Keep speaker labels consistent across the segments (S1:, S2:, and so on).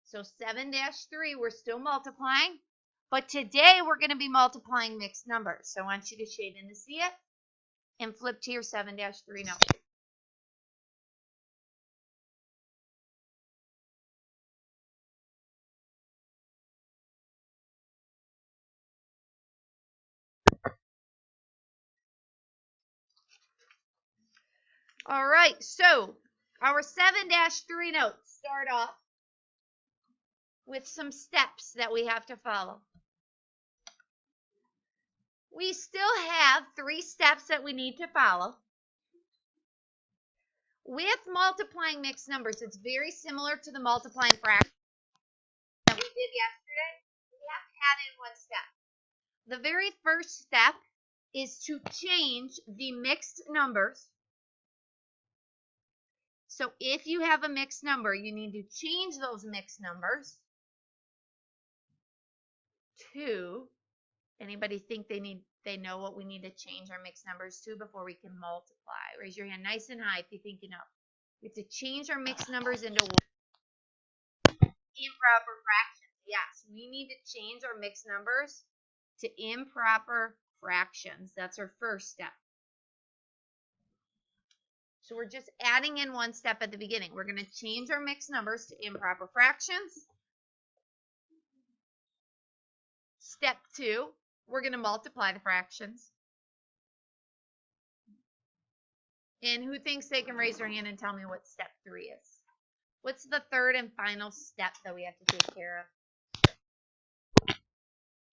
S1: So 7-3, we're still multiplying. But today we're going to be multiplying mixed numbers. So I want you to shade in to see it and flip to your 7-3 note. All right, so our 7-3 notes start off with some steps that we have to follow. We still have 3 steps that we need to follow. With multiplying mixed numbers, it's very similar to the multiplying fraction that we did yesterday. We have to add in one step. The very first step is to change the mixed numbers. So if you have a mixed number, you need to change those mixed numbers to, anybody think they know what we need to change our mixed numbers to before we can multiply? Raise your hand nice and high if you think you know. We have to change our mixed numbers into improper fractions. Yes, we need to change our mixed numbers to improper fractions. That's our first step. So we're just adding in one step at the beginning. We're going to change our mixed numbers to improper fractions. Step 2, we're going to multiply the fractions. And who thinks they can raise their hand and tell me what step 3 is? What's the third and final step that we have to take care of?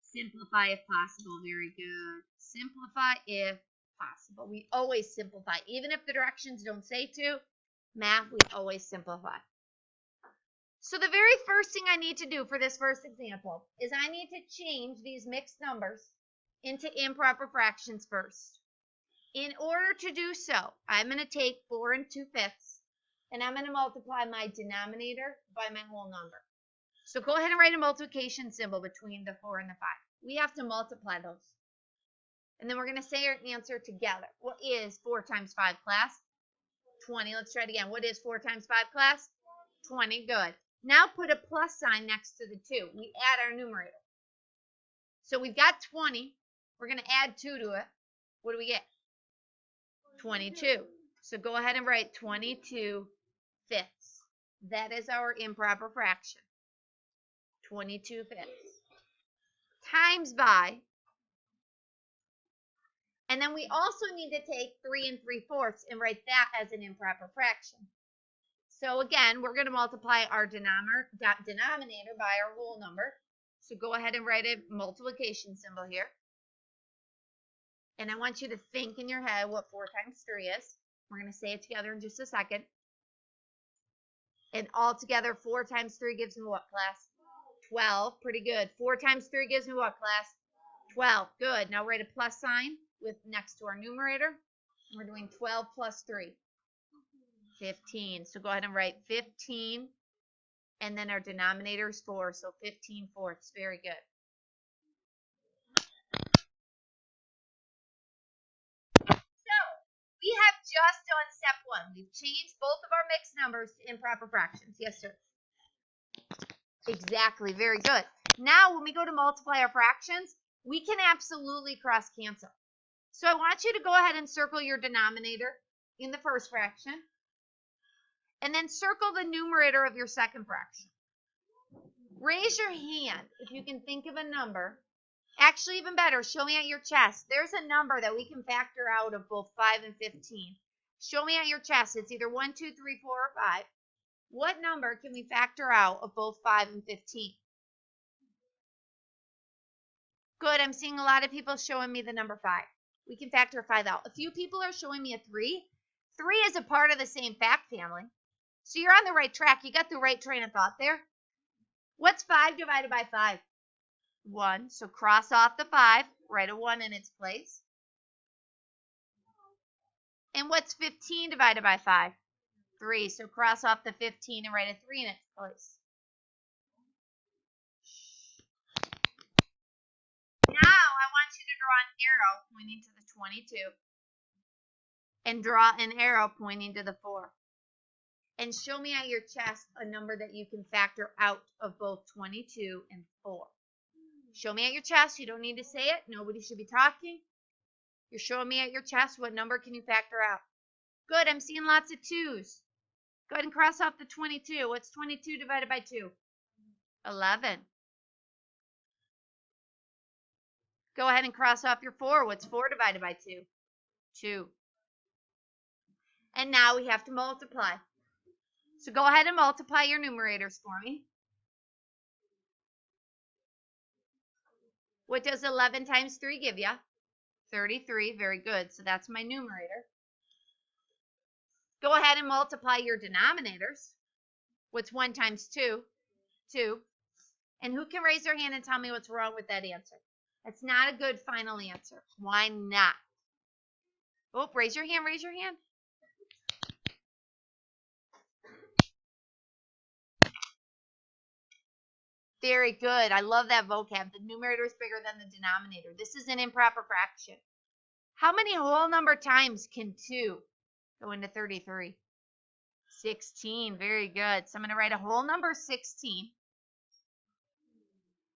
S1: Simplify if possible. Very good. Simplify if possible. We always simplify. Even if the directions don't say to, math, we always simplify. So the very first thing I need to do for this first example is I need to change these mixed numbers into improper fractions first. In order to do so, I'm going to take 4 2/5 and I'm going to multiply my denominator by my whole number. So go ahead and write a multiplication symbol between the 4 and the 5. We have to multiply those. And then we're going to say our answer together. What is 4 times 5, class? 20. Let's try it again. What is 4 times 5, class? 20. Good. Now put a plus sign next to the 2. We add our numerator. So we've got 20. We're going to add 2 to it. What do we get? 22. So go ahead and write 22/5. That is our improper fraction. 22/5. Times by. And then we also need to take 3 3/4 and write that as an improper fraction. So again, we're going to multiply our denominator by our whole number. So go ahead and write a multiplication symbol here. And I want you to think in your head what 4 times 3 is. We're going to say it together in just a second. And all together, 4 times 3 gives me what, class? 12. Pretty good. 4 times 3 gives me what, class? 12. Good. Now write a plus sign with next to our numerator. We're doing 12 plus 3. 15. So go ahead and write 15. And then our denominator is 4. So 15/4. Very good. We have just done step 1. We've changed both of our mixed numbers to improper fractions. Yes, sir. Exactly. Very good. Now, when we go to multiply our fractions, we can absolutely cross cancel. So I want you to go ahead and circle your denominator in the first fraction. And then circle the numerator of your second fraction. Raise your hand if you can think of a number. Actually, even better, show me at your chest. There's a number that we can factor out of both 5 and 15. Show me at your chest. It's either 1, 2, 3, 4, or 5. What number can we factor out of both 5 and 15? Good. I'm seeing a lot of people showing me the number 5. We can factor 5 out. A few people are showing me a 3. 3 is a part of the same fact family. So you're on the right track. You got the right train of thought there. What's 5 divided by 5? 1. So cross off the 5. Write a 1 in its place. And what's 15 divided by 5? 3. So cross off the 15 and write a 3 in its place. Now I want you to draw an arrow pointing to the 22. And draw an arrow pointing to the 4. And show me at your chest a number that you can factor out of both 22 and 4. Show me at your chest. You don't need to say it. Nobody should be talking. You're showing me at your chest what number can you factor out. Good. I'm seeing lots of 2s. Go ahead and cross off the 22. What's 22 divided by 2? 11. Go ahead and cross off your 4. What's 4 divided by 2? 2. And now we have to multiply. So go ahead and multiply your numerators for me. What does 11 times 3 give you? 33. Very good. So that's my numerator. Go ahead and multiply your denominators. What's 1 times 2? 2. And who can raise their hand and tell me what's wrong with that answer? That's not a good final answer. Why not? Oh, raise your hand, raise your hand. Very good. I love that vocab. The numerator is bigger than the denominator. This is an improper fraction. How many whole number times can 2 go into 33? 16. Very good. So I'm going to write a whole number 16.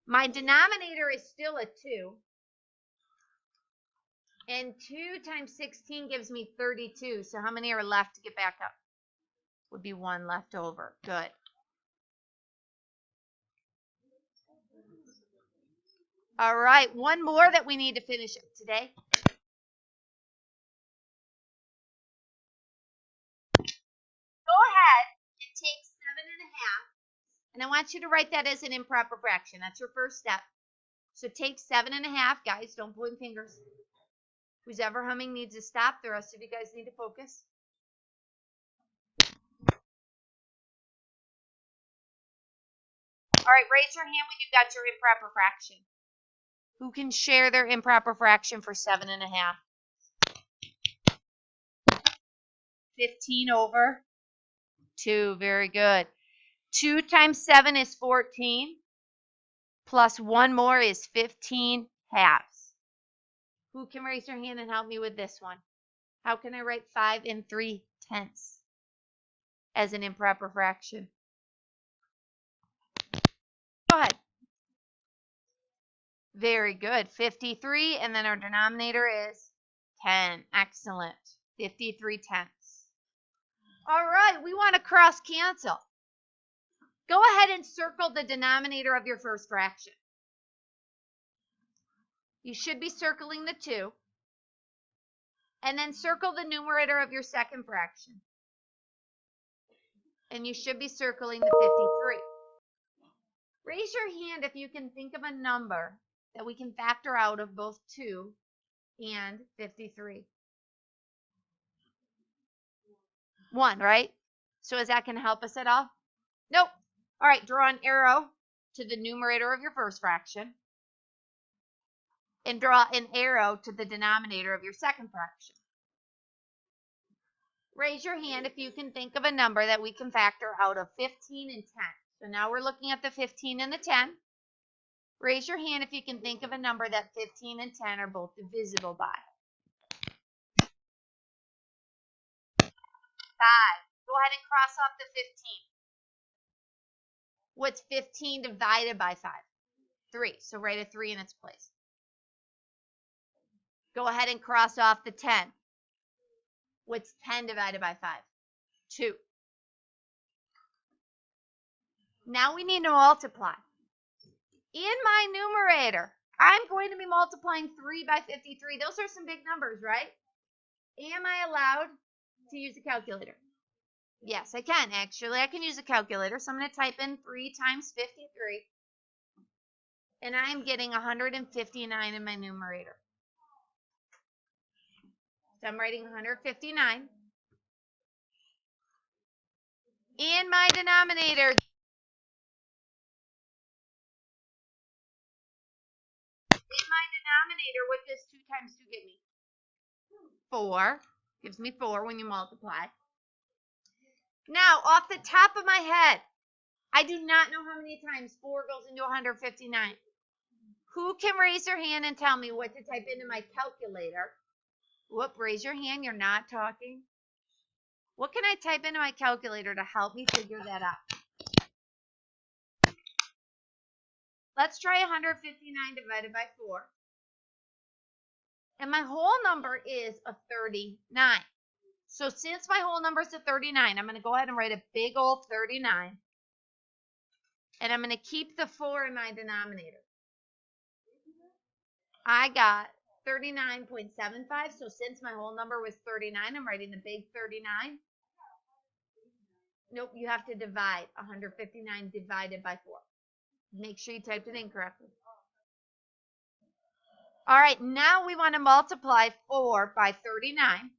S1: My denominator is still a 2. And 2 times 16 gives me 32. So how many are left to get back up? Would be 1 left over. Good. All right, one more that we need to finish today. Go ahead and take 7.5, and I want you to write that as an improper fraction. That's your first step. So take 7.5, guys, don't point fingers. Who's ever humming needs to stop. The rest of you guys need to focus. All right, raise your hand when you've got your improper fraction. Who can share their improper fraction for 7.5? 15 over 2. Very good. 2 times 7 is 14. Plus 1 more is 15 halves. Who can raise their hand and help me with this one? How can I write 5 3/10 as an improper fraction? Go ahead. Very good. 53, and then our denominator is 10. Excellent. 53 tenths. All right, we want to cross cancel. Go ahead and circle the denominator of your first fraction. You should be circling the 2. And then circle the numerator of your second fraction. And you should be circling the 53. Raise your hand if you can think of a number that we can factor out of both 2 and 53. 1, right? So is that going to help us at all? Nope. All right, draw an arrow to the numerator of your first fraction. And draw an arrow to the denominator of your second fraction. Raise your hand if you can think of a number that we can factor out of 15 and 10. So now we're looking at the 15 and the 10. Raise your hand if you can think of a number that 15 and 10 are both divisible by. 5. Go ahead and cross off the 15. What's 15 divided by 5? 3. So write a 3 in its place. Go ahead and cross off the 10. What's 10 divided by 5? 2. Now we need to multiply. In my numerator, I'm going to be multiplying 3 by 53. Those are some big numbers, right? Am I allowed to use a calculator? Yes, I can. Actually, I can use a calculator. So I'm going to type in 3 times 53. And I'm getting 159 in my numerator. So I'm writing 159. In my denominator, what does 2 times 2 give me? 4. Gives me 4 when you multiply. Now, off the top of my head, I do not know how many times 4 goes into 159. Who can raise their hand and tell me what to type into my calculator? Whoop, raise your hand. You're not talking. What can I type into my calculator to help me figure that out? Let's try 159 divided by 4. And my whole number is a 39. So since my whole number is a 39, I'm going to go ahead and write a big old 39. And I'm going to keep the 4 in my denominator. I got 39.75. So since my whole number was 39, I'm writing the big 39. Nope, you have to divide 159 divided by 4. Make sure you typed it in correctly. All right, now we want to multiply 4 by 39.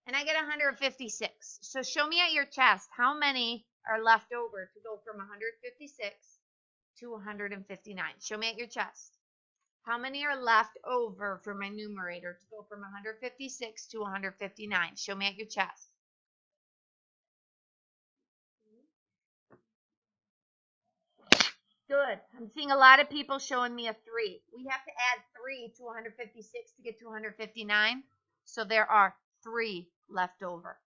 S1: And I get 156. So show me at your chest how many are left over to go from 156 to 159. Show me at your chest. How many are left over for my numerator to go from 156 to 159? Show me at your chest. Good. I'm seeing a lot of people showing me a 3. We have to add 3 to 156 to get to 159. So there are 3 left over.